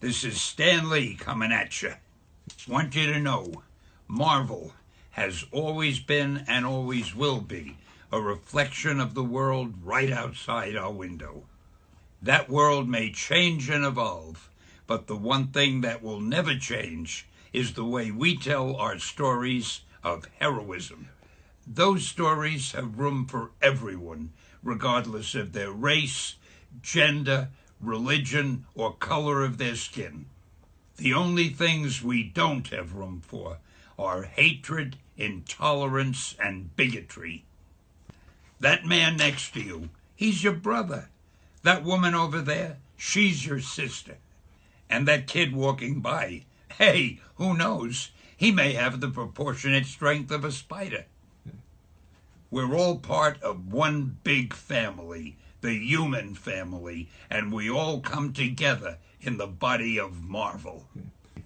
This is Stan Lee coming at you. Want you to know, Marvel has always been and always will be a reflection of the world right outside our window. That world may change and evolve, but the one thing that will never change is the way we tell our stories of heroism. Those stories have room for everyone, regardless of their race, gender, religion, or color of their skin. The only things we don't have room for are hatred, intolerance, and bigotry. That man next to you, he's your brother. That woman over there, she's your sister. And that kid walking by, hey, who knows? He may have the proportionate strength of a spider. We're all part of one big family, the human family, and we all come together in the body of Marvel.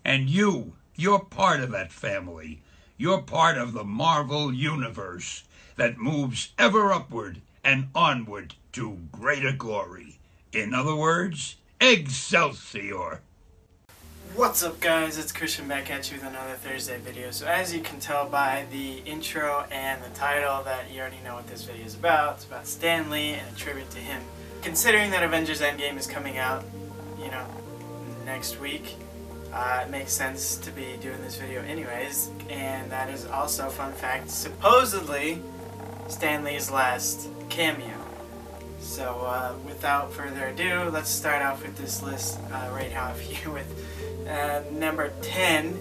And you're part of that family. You're part of the Marvel universe that moves ever upward and onward to greater glory. In other words, Excelsior! What's up guys, it's Christian back at you with another Thursday video. So as you can tell by the intro and the title that you already know what this video is about. It's about Stan Lee and a tribute to him. Considering that Avengers Endgame is coming out, next week, it makes sense to be doing this video anyways. And that is also, fun fact, supposedly Stan Lee's last cameo. So without further ado, let's start off with this list right off here with number 10.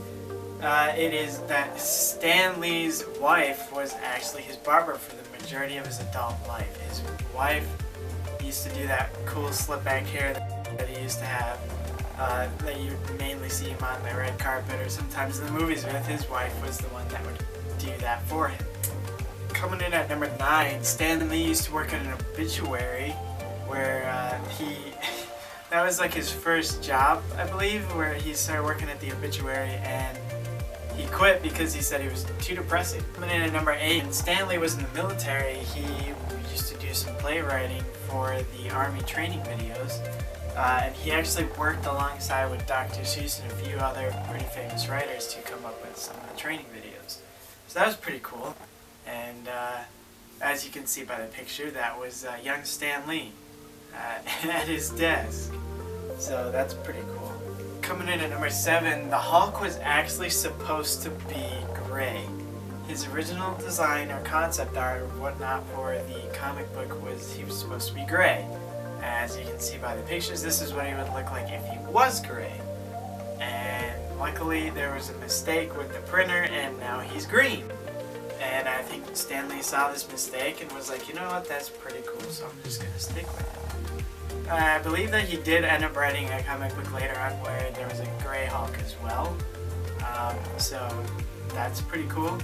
It is that Stan Lee's wife was actually his barber for the majority of his adult life. His wife used to do that cool slip back hair that he used to have, that you mainly see him on the red carpet or sometimes in the movies with. His wife was the one that would do that for him. Coming in at number 9, Stan Lee used to work at an obituary where that was like his first job, I believe, where he started working at the obituary and he quit because he said he was too depressing. Coming in at number 8, when Stan Lee was in the military, he used to do some playwriting for the Army training videos. And he actually worked alongside with Dr. Seuss and a few other pretty famous writers to come up with some of the training videos. So that was pretty cool. And as you can see by the picture, that was young Stan Lee at his desk. So that's pretty cool. Coming in at number 7, the Hulk was actually supposed to be gray. His original design or concept art or whatnot for the comic book was he was supposed to be gray. As you can see by the pictures, this is what he would look like if he was gray. And luckily there was a mistake with the printer and now he's green. And I think Stan Lee saw this mistake and was like, you know what, that's pretty cool, so I'm just going to stick with it. I believe that he did end up writing a comic book later on where there was a gray Hulk as well. So that's pretty cool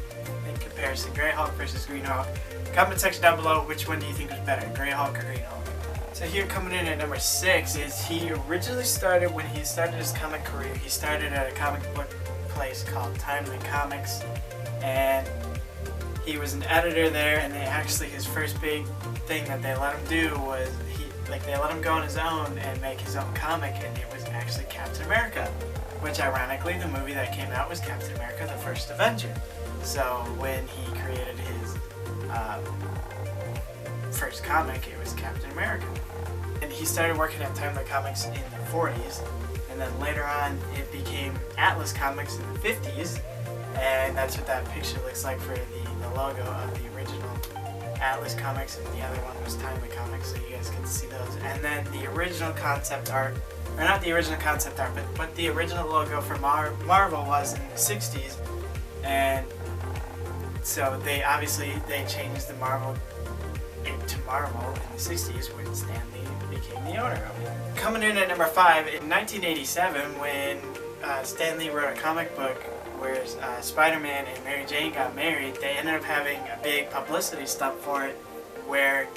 in comparison, gray Hulk versus green Hulk. Comment section down below, which one do you think was better, gray Hulk or green Hulk? So here coming in at number 6 is he originally started, when he started his comic career, he started at a comic book place called Timely Comics. And he was an editor there, and his first big thing that they let him do was they let him go on his own and make his own comic, and it was actually Captain America, which ironically the movie that came out was Captain America: The First Avenger. So when he created his first comic, it was Captain America. And he started working at Timely Comics in the 40s, and then later on it became Atlas Comics in the 50s, and that's what that picture looks like for the logo of the original Atlas Comics, and the other one was Timely Comics, so you guys can see those. And then the original concept art, or not the original concept art, but the original logo for Marvel was in the 60s, and so they changed the Marvel to Marvel in the 60s when Stan Lee became the owner of it. Coming in at number 5, in 1987, when Stan Lee wrote a comic book where Spider-Man and Mary Jane got married, they ended up having a big publicity stunt for it where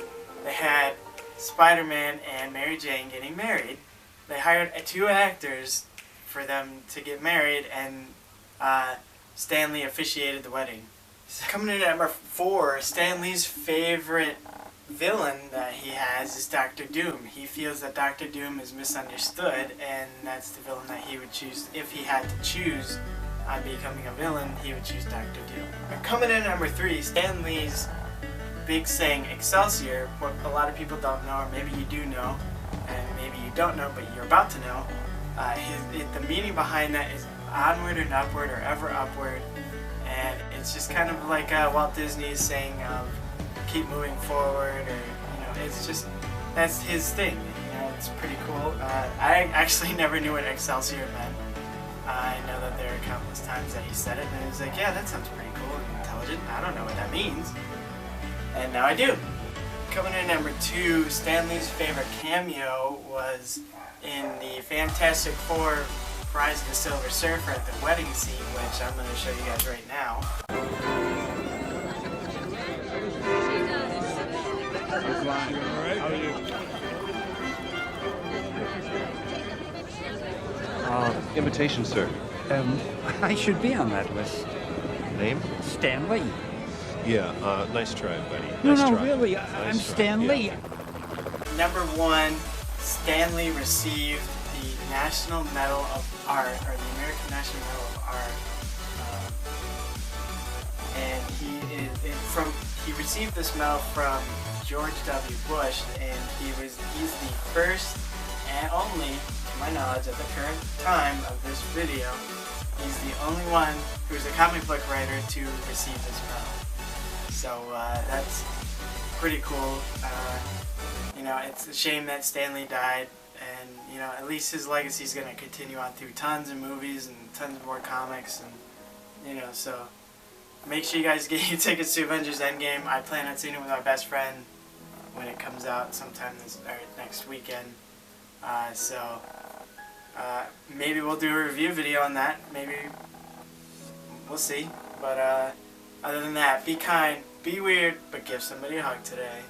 they had Spider-Man and Mary Jane getting married. They hired 2 actors for them to get married, and Stan Lee officiated the wedding. So coming in at number 4, Stan Lee's favorite villain that he has is Doctor Doom. He feels that Doctor Doom is misunderstood, and that's the villain that he would choose if he had to choose on becoming a villain. He would choose Doctor Doom. And coming in at number 3, Stan Lee's big saying Excelsior. What a lot of people don't know, or maybe you do know, and maybe you don't know, but you're about to know. The meaning behind that is onward and upward, or ever upward, and it's just kind of like Walt Disney's saying of keep moving forward, or it's just, that's his thing. It's pretty cool. I actually never knew what Excelsior meant. I know that there are countless times that he said it, and it was like, yeah, that sounds pretty cool and intelligent. I don't know what that means, and now I do. Coming in number 2, Stan Lee's favorite cameo was in the Fantastic Four Rise of the Silver Surfer at the wedding scene, which I'm going to show you guys right now. Invitation, sir. I should be on that list. Name? Stan Lee. Yeah, nice try, buddy. No, Nice no, try. really, Nice I'm try. Stan Yeah. Lee. Number 1, Stan Lee received the National Medal of Art, or the American National Medal of Art, and he received this medal from George W. Bush, and he's the first and only, to my knowledge, at the current time of this video, he's the only one who's a comic book writer to receive this medal. So that's pretty cool. It's a shame that Stan Lee died, and at least his legacy is going to continue on through tons of movies and tons more comics, and so make sure you guys get your tickets to Avengers Endgame. I plan on seeing it with my best friend when it comes out sometime next weekend. Maybe we'll do a review video on that. Maybe we'll see. But other than that, be kind, be weird, but give somebody a hug today.